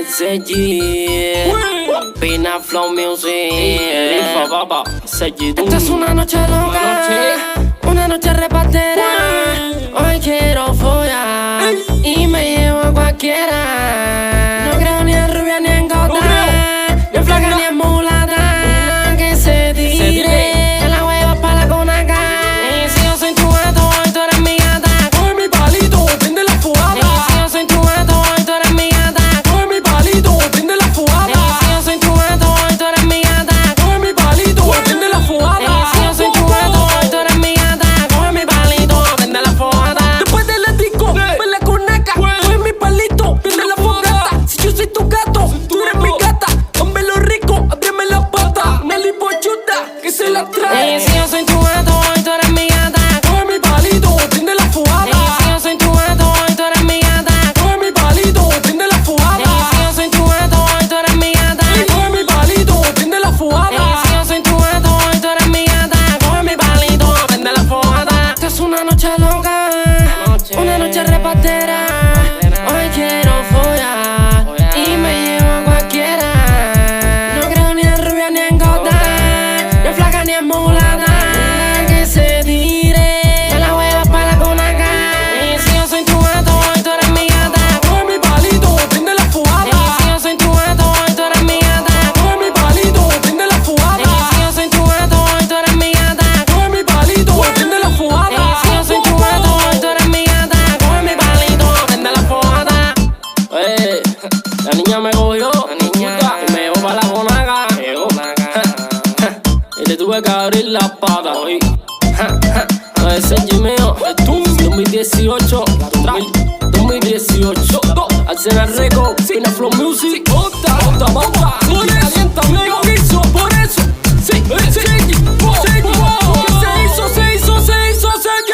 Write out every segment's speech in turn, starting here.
Sergi, Pina Flow Music. Esta es una noche loca, una noche repartera. Hoy quiero follar y me llevo a cualquiera. No creo ni en rubia ni en gota, ni en flaca ni en mulata. Que se tire la hueva pa' la conaca. Y si yo soy tu gato, hoy tú eres mi gata. Coge mi palito, prende la fugada. Y si yo soy tu gato, hoy tú eres mi gata. Coge mi palito, prende la fugada. Y si yo soy tu gato, hoy tú eres mi gata. Coge mi palito, prende la fugada. Y si yo soy tu gato, hoy tú eres mi gata. Coge mi palito, prende la fogata. Después del disco, me la conaca. Coge mi palito, prende la fogata. Si yo soy tu gato, tú eres mi gata. Hombre lo rico, ábreme la pata. Una lipochuta que se la trae. Y si yo soy tu gato, hoy tú eres mi gata. Coge mi palito, prende la fugada. Y si yo soy tu gato, hoy tú eres mi gata. Coge mi palito, prende la fugada. Y si yo soy tu gato, hoy tú eres mi gata. Coge mi palito, prende la fugada. Y si yo soy tu gato, hoy tú eres mi gata. Coge mi palito, prende la fogata. Esta es una noche loca, una noche repartera. Hoy quiero follar y me llevo a cualquiera. No creo ni en rubia ni en gota, ni en flaca ni en mulata. Que se tire la hueva pa' la conaca. Y si yo soy tu gato, hoy tú eres mi gata. Coge mi palito, prende la fugada. Y si yo soy tu gato, hoy tú eres mi gata. Coge mi palito, prende la fugada. Y si yo soy tu gato, hoy tú eres mi gata. Coge mi palito, prende la fugada. Y si yo soy tu gato, hoy tú eres mi gata. Coge mi palito, prende la fogata. La niña me cogió, y me llevó pa' la conaga. Y le tuve que abrir las patas. Ese es Gimeo, el 2018, 2018. Arsenal Record, Pina Flow Music. Caliéntame, lo hizo por eso. Sí,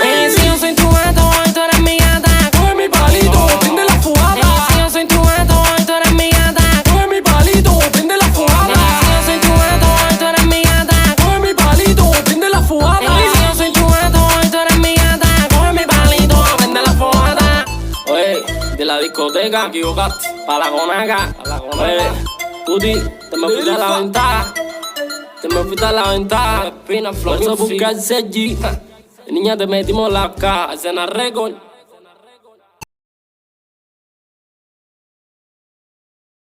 Y si yo soy tu gato, hoy tú eres mi gata. Coge mi palito, prende la fugada. Y si yo soy tu gato, hoy tú eres mi gata. Coge mi palito, prende la Y fugada. si yo soy tu gato, hoy tú eres mi gata. Coge mi palito, prende la fugada. Y si yo soy tu gato, hoy tú eres mi gata. Coge mi palito, prende la fogata. Oye, de la discoteca, equivocaste. Pa' la conaca. Oye, Tuti, te me fuiste a la ventaja. Te me fuiste a la ventaja. Pina Flow, por eso busca el Sergi. Niña, te metimos la caja. Arsenal Record.